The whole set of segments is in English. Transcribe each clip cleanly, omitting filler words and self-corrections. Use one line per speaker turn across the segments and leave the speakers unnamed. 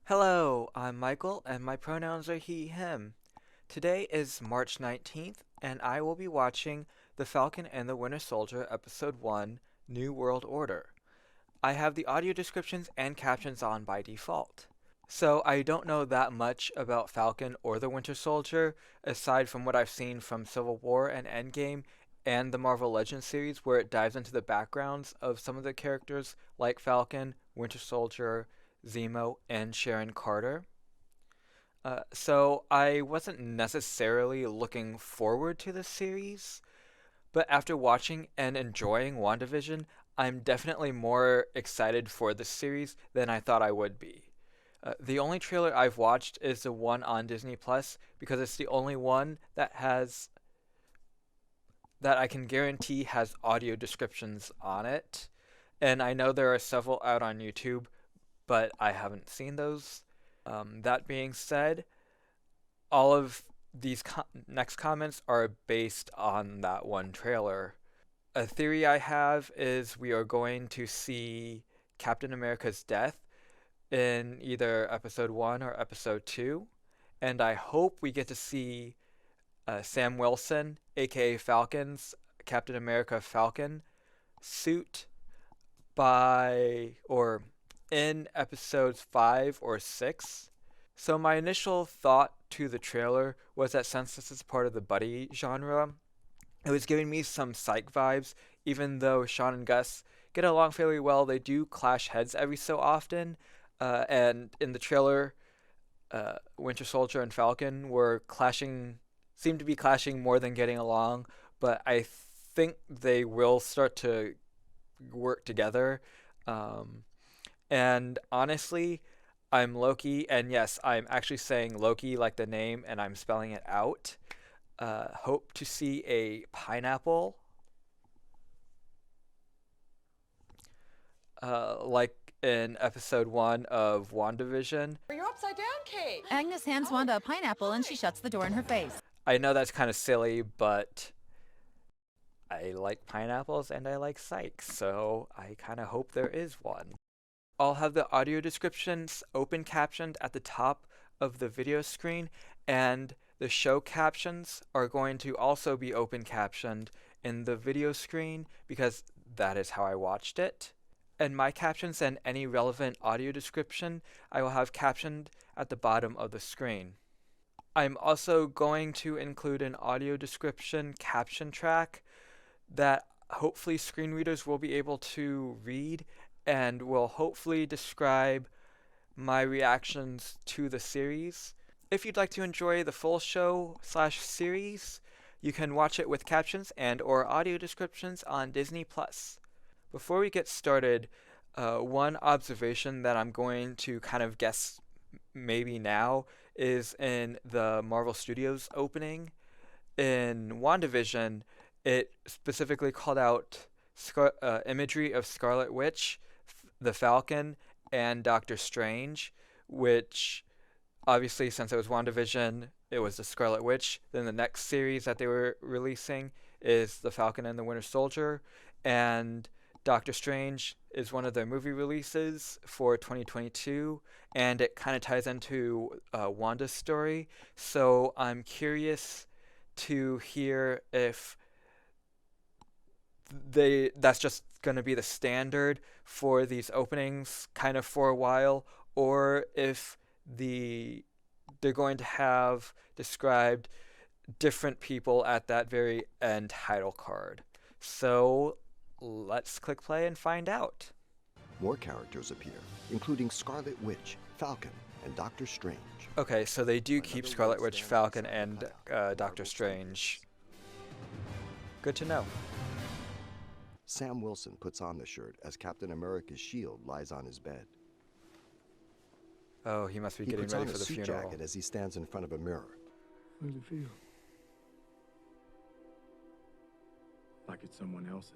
Hello, I'm Michael, and my pronouns are he, him. Today is March 19th, and I will be watching The Falcon and the Winter Soldier, Episode 1, New World Order. I have the audio descriptions and captions on by default. So I don't know that much about Falcon or the Winter Soldier, aside from what I've seen from Civil War and Endgame and the Marvel Legends series, where it dives into the backgrounds of some of the characters like Falcon, Winter Soldier, Zemo, and Sharon Carter. So I wasn't necessarily looking forward to this series, but after watching and enjoying WandaVision, I'm definitely more excited for this series than I thought I would be. The only trailer I've watched is the one on Disney Plus because it's the only one that I can guarantee has audio descriptions on it. And I know there are several out on YouTube, but I haven't seen those. That being said, all of these next comments are based on that one trailer. A theory I have is we are going to see Captain America's death in either episode 1 or episode 2, and I hope we get to see Sam Wilson, aka Falcon's Captain America Falcon, suit by or in episodes 5 or 6. So my initial thought to the trailer was that since this is part of the buddy genre, it was giving me some psych vibes, even though Sean and Gus get along fairly well. They do clash heads every so often, and in the trailer, Winter Soldier and Falcon seemed to be clashing more than getting along, but I think they will start to work together. Um, and honestly, I'm Loki, and yes, I'm actually saying Loki like the name, and I'm spelling it out. Hope to see a pineapple, like in episode 1 of WandaVision.
You're upside down, Kate.
Agnes hands Wanda a pineapple and she shuts the door in her face.
I know that's kind of silly, but I like pineapples and I like psych, so I kind of hope there is one. I'll have the audio descriptions open captioned at the top of the video screen, and the show captions are going to also be open captioned in the video screen because that is how I watched it. And my captions and any relevant audio description I will have captioned at the bottom of the screen. I'm also going to include an audio description caption track that hopefully screen readers will be able to read and will hopefully describe my reactions to the series. If you'd like to enjoy the full show/series, you can watch it with captions and or audio descriptions on Disney+. Before we get started, one observation that I'm going to kind of guess maybe now is in the Marvel Studios opening. In WandaVision, it specifically called out imagery of Scarlet Witch, the Falcon, and Doctor Strange, which obviously, since it was WandaVision, it was the Scarlet Witch. Then the next series that they were releasing is the Falcon and the Winter Soldier, and Doctor Strange is one of their movie releases for 2022, and it kind of ties into Wanda's story. So I'm curious to hear if that's just going to be the standard for these openings kind of for a while, or if they're going to have described different people at that very end title card. So let's click play and find out.
More characters appear, including Scarlet Witch, Falcon, and Doctor Strange.
Okay, so they do keep Scarlet Witch, Falcon, and Doctor Strange. Good to know.
Sam Wilson puts on the shirt as Captain America's shield lies on his bed.
Oh, he must be
He
getting
puts
ready
on
for
a
the
suit
funeral.
jacket as he stands in front of a mirror.
How does it feel? Like it's someone else's.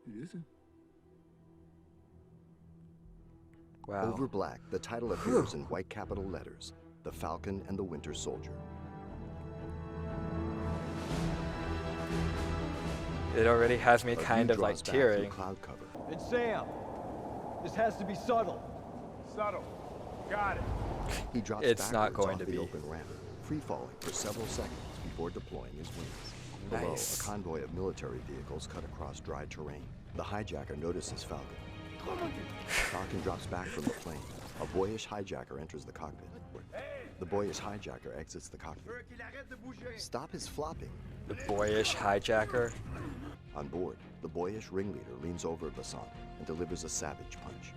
It isn't.
Wow.
Over black, the title appears in white capital letters, The Falcon and the Winter Soldier.
It already has me
A view
kind of
draws
like
back through
tearing.
cloud cover.
It's Sam.
This has to be subtle.
Subtle. Got it.
He drops
It's not
backwards
going
off
to
the
be.
open ramp, free-falling for several seconds before deploying his wings. Below,
Nice.
a convoy of military vehicles cut across dry terrain. The hijacker notices Falcon. Falcon drops back from the plane. A boyish hijacker enters the cockpit. The boyish hijacker exits the cockpit. Stop his flopping.
The boyish hijacker.
On board, the boyish ringleader leans over Basant and delivers a savage punch.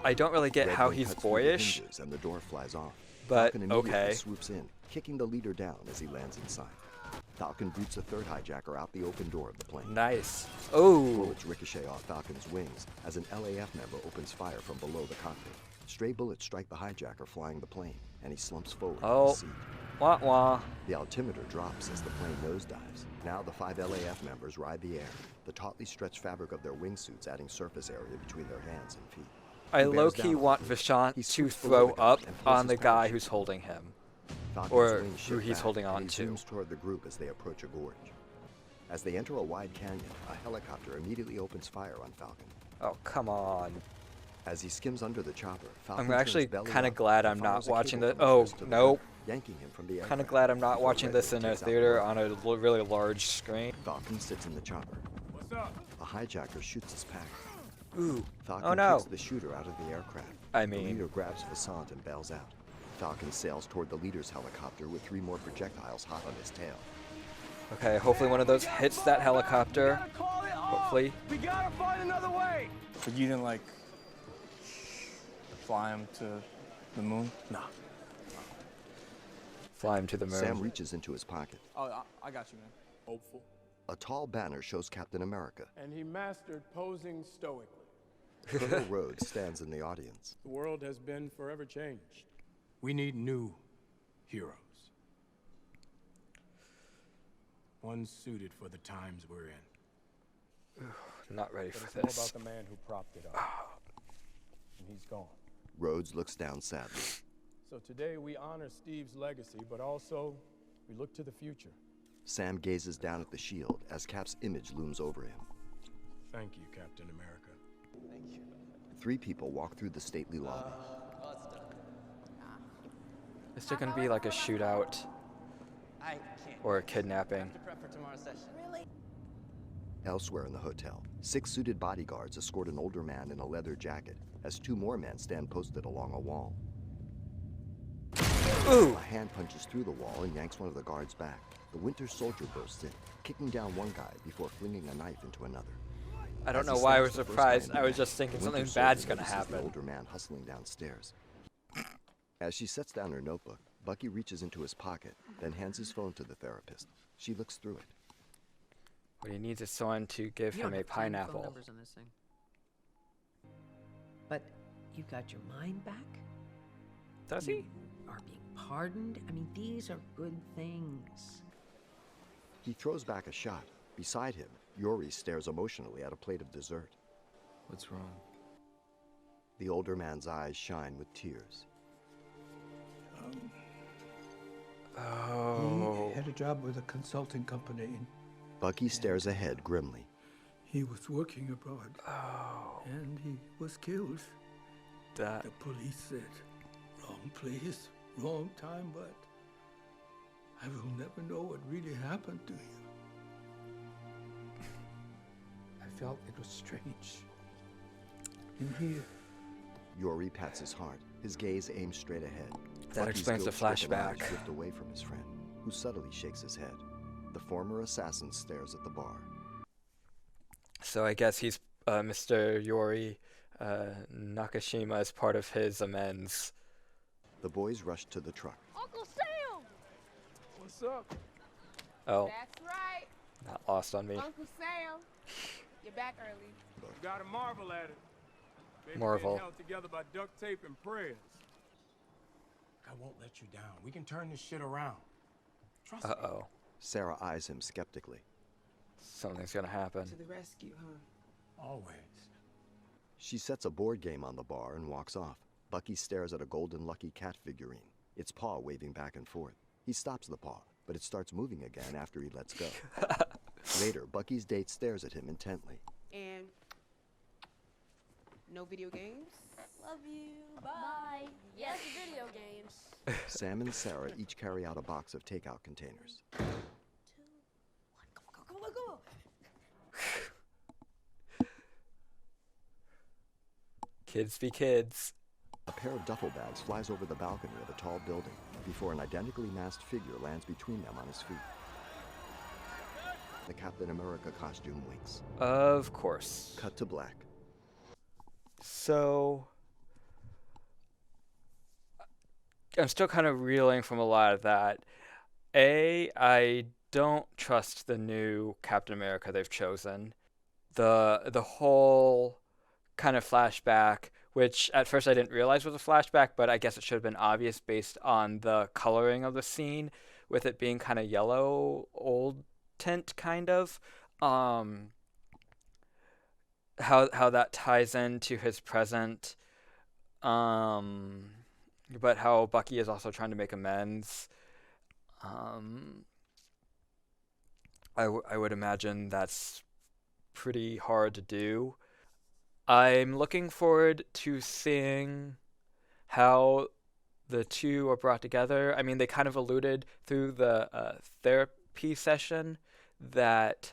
I don't really get
Red
how
wing
he's
cuts through the
boyish,
hinges and the door flies off.
but
Falcon immediately
okay.
swoops in, kicking the leader down as he lands inside. Falcon boots a third hijacker out the open door of the plane.
Nice. Oh,
Bullets ricochet off Falcon's wings as an LAF member opens fire from below the cockpit. Stray bullets strike the hijacker flying the plane, and he slumps forward in
Oh.
his seat.
wah wah.
The altimeter drops as the plane nosedives. Now the 5 LAF members ride the air, the tautly stretched fabric of their wingsuits adding surface area between their hands and feet.
I
He bears
low-key
down
want
on the
Vishant
He
to
swoops below
throw
the gun
up
and pulls
on
his
the guy
parachute.
who's holding him.
Falcon's
Or
wings
who
shift
he's
back,
holding
and
on
he
to.
zooms toward the group as they approach a gorge. As they enter a wide canyon, a helicopter immediately opens fire on Falcon.
Oh, come on.
As he skims under the chopper, Falcon
I'm
turns
actually
belly
kind of
up
glad
and
I'm not
fires a
watching
cable
the.
from his
Oh,
wrist to the
nope.
gun, yanking him from the
Kind of
aircraft
glad I'm not
before
watching
Red
this
Wing
in a
takes out the
theater
rope.
on a really large screen.
Falcon sits in the chopper.
What's up?
A hijacker shoots his pack.
Ooh.
Falcon
Oh no.
kicks the shooter out of the aircraft.
I
The
mean,
leader grabs Vasant and bails out. Falcon sails toward the leader's helicopter with 3 more projectiles hot on his tail.
okay, hopefully one of those hits that helicopter. Hopefully.
We gotta find another way.
But you didn't like fly him to the moon?
Nah.
Fly him to the moon.
Sam reaches into his pocket.
Oh, I got you, man.
Hopeful.
A tall banner shows Captain America.
And he mastered posing stoically.
Colonel Rhodes stands in the audience.
The world has been forever changed. We need new heroes. One suited for the times we're in.
Not ready
But
for
it's more
this.
about the man who propped it up. And he's gone.
Rhodes looks down sadly.
So today we honor Steve's legacy, but also we look to the future.
Sam gazes down at the shield as Cap's image looms over him.
Thank you, Captain America.
3 people walk through the stately lobby.
Is there gonna be like a shootout
I can't.
or a kidnapping?
To prep for tomorrow's session. Really?
Elsewhere in the hotel, 6 suited bodyguards escort an older man in a leather jacket as 2 more men stand posted along a wall.
Ooh.
A hand punches through the wall and yanks one of the guards back. The Winter Soldier bursts in, kicking down one guy before flinging a knife into another.
I don't
As
know
he
why I
stabs
was
the first
surprised.
guy in
I
the
was
neck,
just thinking
the
something
Winter
bad's
Soldier
gonna
notices
happen.
The older man hustling downstairs. As she sets down her notebook, Bucky reaches into his pocket, then hands his phone to the therapist. She looks through it.
What he needs is someone to give
You
him
don't
a
have 10 phone
pineapple.
numbers on this thing. But you got your mind back?
Does
You
he?
are being pardoned? I mean, these are good things.
He throws back a shot. Beside him, Yori stares emotionally at a plate of dessert.
What's wrong?
The older man's eyes shine with tears.
Oh.
He had a job with a consulting company, and
Bucky stares ahead grimly.
he was working abroad,
Oh.
and he was killed.
That.
The police said, wrong place, wrong time, but I will never know what really happened to him. I felt it was strange. In here,
Yori pats his heart, his gaze aimed straight ahead.
That
Bucky's
explains the
guilt-stricken eyes
flashback.
drift away from his friend, who subtly shakes his head. The former assassin stares at the bar.
So I guess he's Mr. Yori Nakashima as part of his amends.
The boys rush to the truck.
Uncle Sam!
What's up?
Oh,
That's right,
not lost on me.
Uncle Sam. You're back early.
You gotta marvel at it. Baby
Marvel.
being held together by duct tape and prayers. I won't let you down. We can turn this shit around. Trust me.
Uh-oh.
Sarah eyes him skeptically.
Something's gonna happen.
To the rescue, huh?
Always.
She sets a board game on the bar and walks off. Bucky stares at a golden lucky cat figurine, its paw waving back and forth. He stops the paw, but it starts moving again after he lets go. Later, Bucky's date stares at him intently.
And No video games?
Love you. Bye. Yes, video games.
Sam and Sarah each carry out a box of takeout containers.
2, 1, come on.
Kids be kids.
A pair of duffel bags flies over the balcony of a tall building before an identically masked figure lands between them on his feet. The Captain America costume winks.
Of course.
Cut to black.
So, I'm still kind of reeling from a lot of that. I don't trust the new Captain America they've chosen. The whole kind of flashback, which at first I didn't realize was a flashback, but I guess it should have been obvious based on the coloring of the scene, with it being kind of yellow, old tint kind of. How that ties into his present, but how Bucky is also trying to make amends. I would imagine that's pretty hard to do. I'm looking forward to seeing how the two are brought together. I mean, they kind of alluded through the therapy session that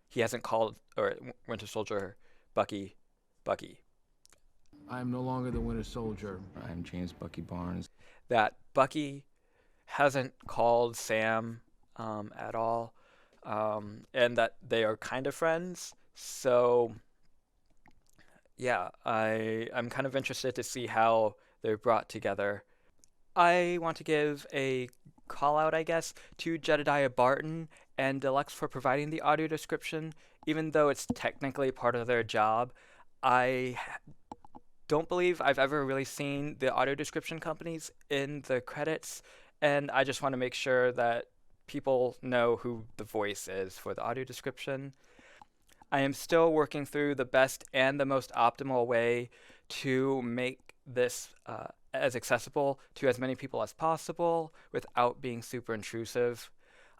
he hasn't called or Winter Soldier Bucky.
I am no longer the Winter Soldier.
I'm James Bucky Barnes.
That Bucky hasn't called Sam at all, and that they are kind of friends. So, yeah, I'm kind of interested to see how they're brought together. I want to give a call out, I guess, to Jedediah Barton and Deluxe for providing the audio description. Even though it's technically part of their job, I don't believe I've ever really seen the audio description companies in the credits, and I just want to make sure that people know who the voice is for the audio description. I am still working through the best and the most optimal way to make this as accessible to as many people as possible without being super intrusive.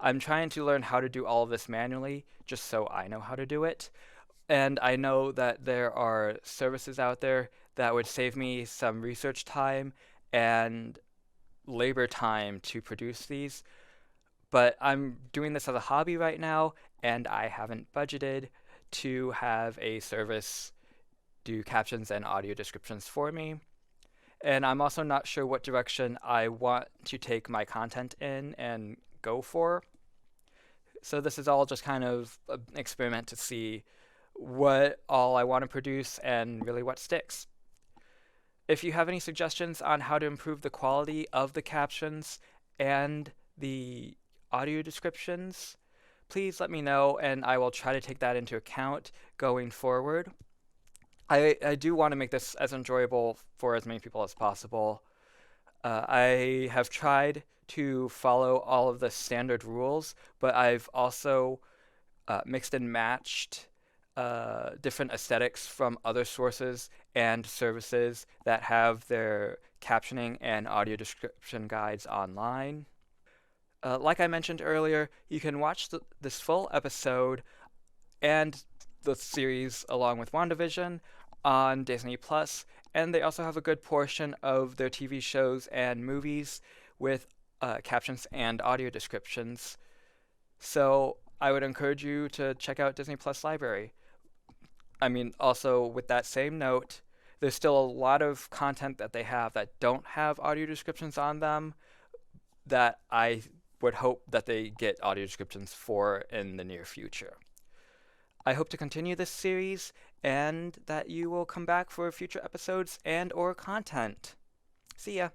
I'm trying to learn how to do all of this manually just so I know how to do it. And I know that there are services out there that would save me some research time and labor time to produce these. But I'm doing this as a hobby right now, and I haven't budgeted to have a service do captions and audio descriptions for me. And I'm also not sure what direction I want to take my content in and go for. So this is all just kind of an experiment to see what all I want to produce and really what sticks. If you have any suggestions on how to improve the quality of the captions and the audio descriptions, please let me know, and I will try to take that into account going forward. I do want to make this as enjoyable for as many people as possible. I have tried to follow all of the standard rules, but I've also mixed and matched different aesthetics from other sources and services that have their captioning and audio description guides online. Like I mentioned earlier, you can watch this full episode and the series along with WandaVision on Disney Plus, and they also have a good portion of their TV shows and movies with captions and audio descriptions. So I would encourage you to check out Disney Plus Library. I mean, also with that same note, there's still a lot of content that they have that don't have audio descriptions on them that I would hope that they get audio descriptions for in the near future. I hope to continue this series and that you will come back for future episodes and or content. See ya!